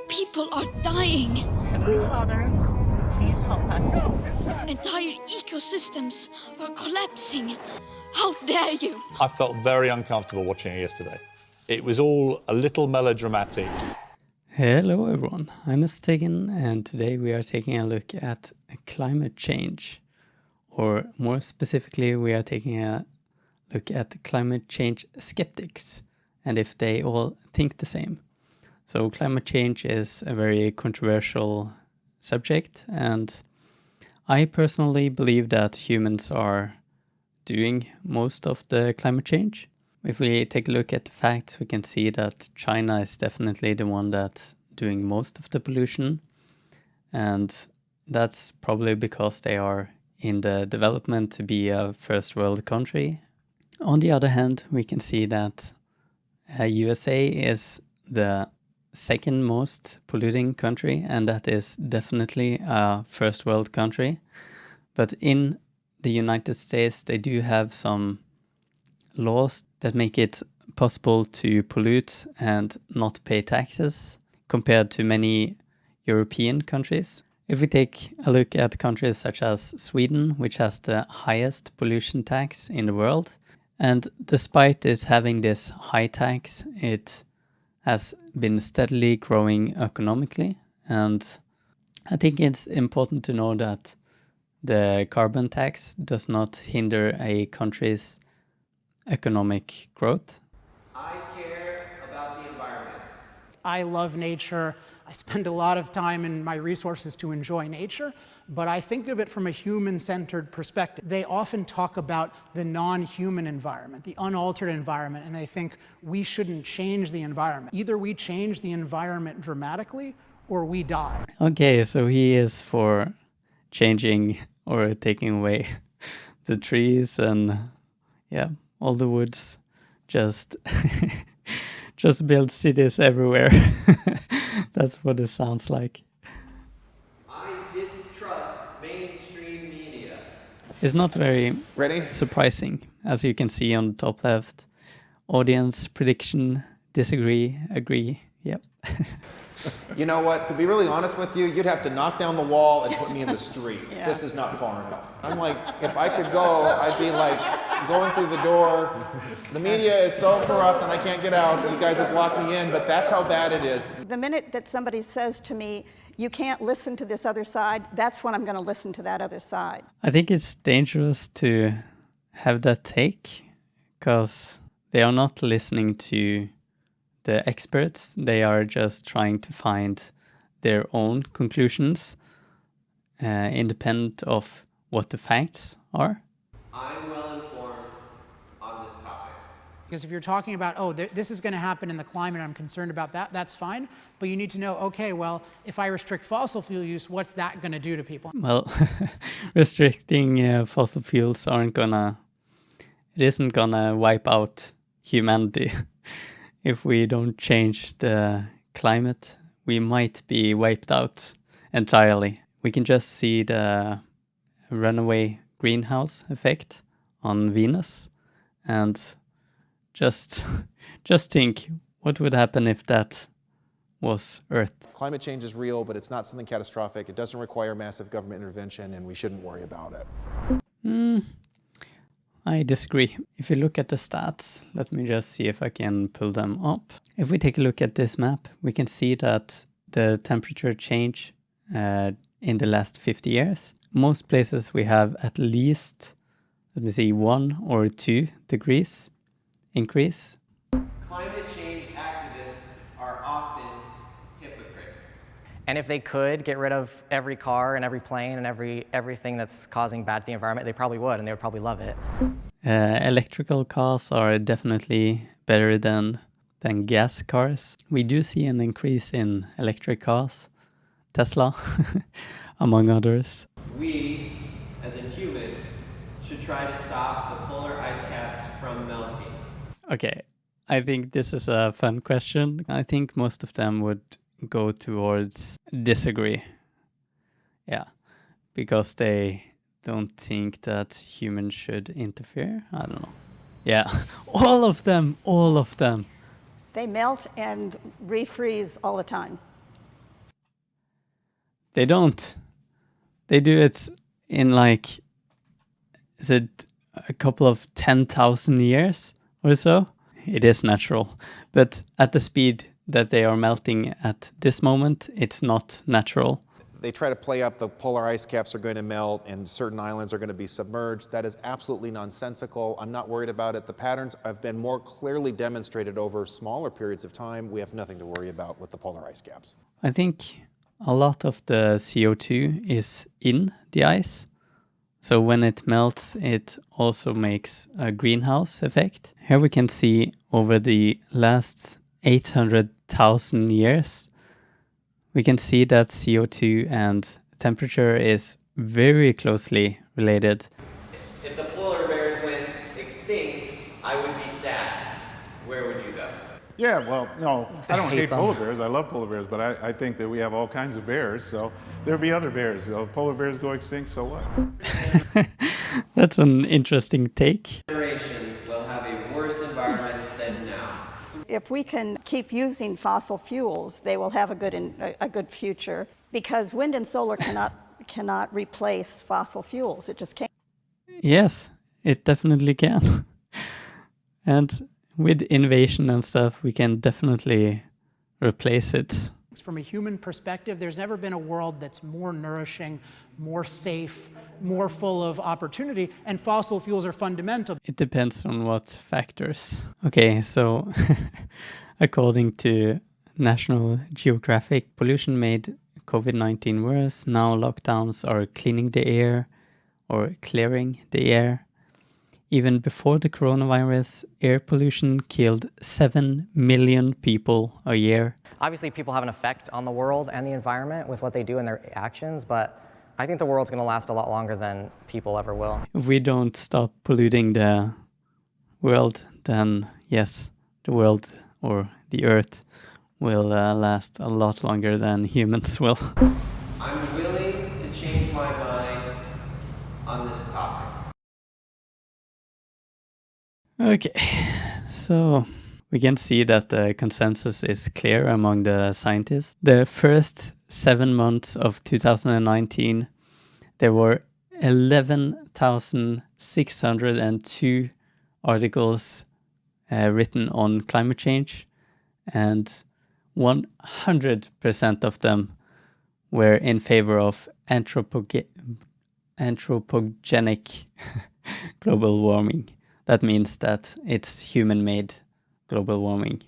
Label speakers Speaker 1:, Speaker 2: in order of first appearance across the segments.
Speaker 1: People are dying.
Speaker 2: Heavenly Father, please help us.
Speaker 1: Entire ecosystems are collapsing. How dare you?
Speaker 3: I felt very uncomfortable watching it yesterday. It was all a little melodramatic.
Speaker 4: Hello everyone, I'm Anderegg, and today we are taking a look at climate change. Or more specifically, we are taking a look at climate change skeptics and if they all think the same. So climate change is a very controversial subject, and I personally believe that humans are doing most of the climate change. If we take a look at the facts, we can see that China is definitely the one that's doing most of the pollution. And that's probably because they are in the development to be a first world country. On the other hand, we can see that USA is the second most polluting country, and that is definitely a first world country. But in the United States, they do have some laws that make it possible to pollute and not pay taxes compared to many European countries. If we take a look at countries such as Sweden, which has the highest pollution tax in the world, and despite it having this high tax, it has been steadily growing economically. And I think it's important to know that the carbon tax does not hinder a country's economic growth.
Speaker 5: I care about the environment.
Speaker 6: I love nature. I spend a lot of time in my resources to enjoy nature, but I think of it from a human-centered perspective. They often talk about the non-human environment, the unaltered environment, and they think we shouldn't change the environment. Either we change the environment dramatically or we die.
Speaker 4: Okay, so he is for changing or taking away the trees and all the woods, just build cities everywhere. That's what it sounds like.
Speaker 5: I distrust mainstream media.
Speaker 4: It's not very surprising, as you can see on the top left. Audience, prediction, disagree, agree, yep.
Speaker 7: You know what, to be really honest with you, you'd have to knock down the wall and put me in the street.
Speaker 6: Yeah.
Speaker 7: This is not far enough. I'm like, if I could go, I'd be like going through the door. The media is so corrupt and I can't get out. You guys have blocked me in, but that's how bad it is.
Speaker 8: The minute that somebody says to me, you can't listen to this other side, that's when I'm going to listen to that other side.
Speaker 4: I think it's dangerous to have that take, because they are not listening to the experts. They are just trying to find their own conclusions, independent of what the facts are.
Speaker 5: I'm well informed on this topic.
Speaker 6: Because if you're talking about, this is going to happen in the climate, I'm concerned about that, that's fine. But you need to know, okay, well, if I restrict fossil fuel use, what's that going to do to people?
Speaker 4: Well, restricting fossil fuels isn't gonna wipe out humanity. If we don't change the climate, we might be wiped out entirely. We can just see the runaway greenhouse effect on Venus, and just think what would happen if that was Earth.
Speaker 7: Climate change is real, but it's not something catastrophic. It doesn't require massive government intervention, and we shouldn't worry about it.
Speaker 4: I disagree. If you look at the stats, let me just see if I can pull them up. If we take a look at this map, we can see that the temperature change in the last 50 years. Most places we have at least, 1 or 2 degrees increase.
Speaker 5: Climate change activists are often hypocrites.
Speaker 9: And if they could get rid of every car and every plane and everything that's causing bad to the environment, they probably would, and they would probably love it.
Speaker 4: Electrical cars are definitely better than gas cars. We do see an increase in electric cars, Tesla, among others.
Speaker 5: We, as in humans, should try to stop the polar ice caps from melting.
Speaker 4: Okay, I think this is a fun question. I think most of them would go towards disagree. Yeah, because they don't think that humans should interfere. I don't know. Yeah, all of them.
Speaker 8: They melt and refreeze all the time.
Speaker 4: They don't. They do it in like, is it a couple of 10,000 years or so? It is natural. But at the speed that they are melting at this moment, it's not natural.
Speaker 7: They try to play up the polar ice caps are going to melt and certain islands are going to be submerged. That is absolutely nonsensical. I'm not worried about it. The patterns have been more clearly demonstrated over smaller periods of time. We have nothing to worry about with the polar ice caps.
Speaker 4: I think a lot of the CO2 is in the ice. So when it melts, it also makes a greenhouse effect. Here we can see over the last 800,000 years, we can see that CO2 and temperature is very closely related.
Speaker 5: If the polar bears went extinct, I would be sad. Where would you go?
Speaker 10: Yeah, well, no, I don't hate
Speaker 9: them.
Speaker 10: polar bears. I love polar bears, but I think that we have all kinds of bears, so there'll be other bears. So if polar bears go extinct, so what?
Speaker 4: That's an interesting take.
Speaker 5: Generations will have a worse environment than now.
Speaker 8: If we can keep using fossil fuels, they will have a good future, because wind and solar cannot replace fossil fuels. It just can't.
Speaker 4: Yes, it definitely can. And with innovation and stuff, we can definitely replace it.
Speaker 6: From a human perspective, there's never been a world that's more nourishing, more safe, more full of opportunity, and fossil fuels are fundamental.
Speaker 4: It depends on what factors. Okay, so according to National Geographic, pollution made COVID-19 worse. Now lockdowns are cleaning the air or clearing the air. Even before the coronavirus, air pollution killed 7 million people a year.
Speaker 9: Obviously, people have an effect on the world and the environment with what they do and their actions, but I think the world's going to last a lot longer than people ever will.
Speaker 4: If we don't stop polluting the world, then yes, the world or the earth will last a lot longer than humans will.
Speaker 5: I'm willing to change my mind on this topic.
Speaker 4: Okay, so we can see that the consensus is clear among the scientists. The first 7 months of 2019, there were 11,602 articles written on climate change, and 100% of them were in favor of anthropogenic global warming. That means that it's human-made global warming.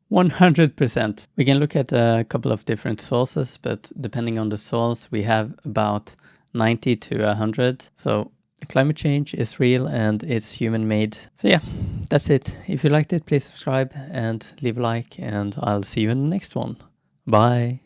Speaker 4: 100%. We can look at a couple of different sources, but depending on the source, we have about 90 to 100. So climate change is real and it's human-made. So yeah, that's it. If you liked it, please subscribe and leave a like, and I'll see you in the next one. Bye.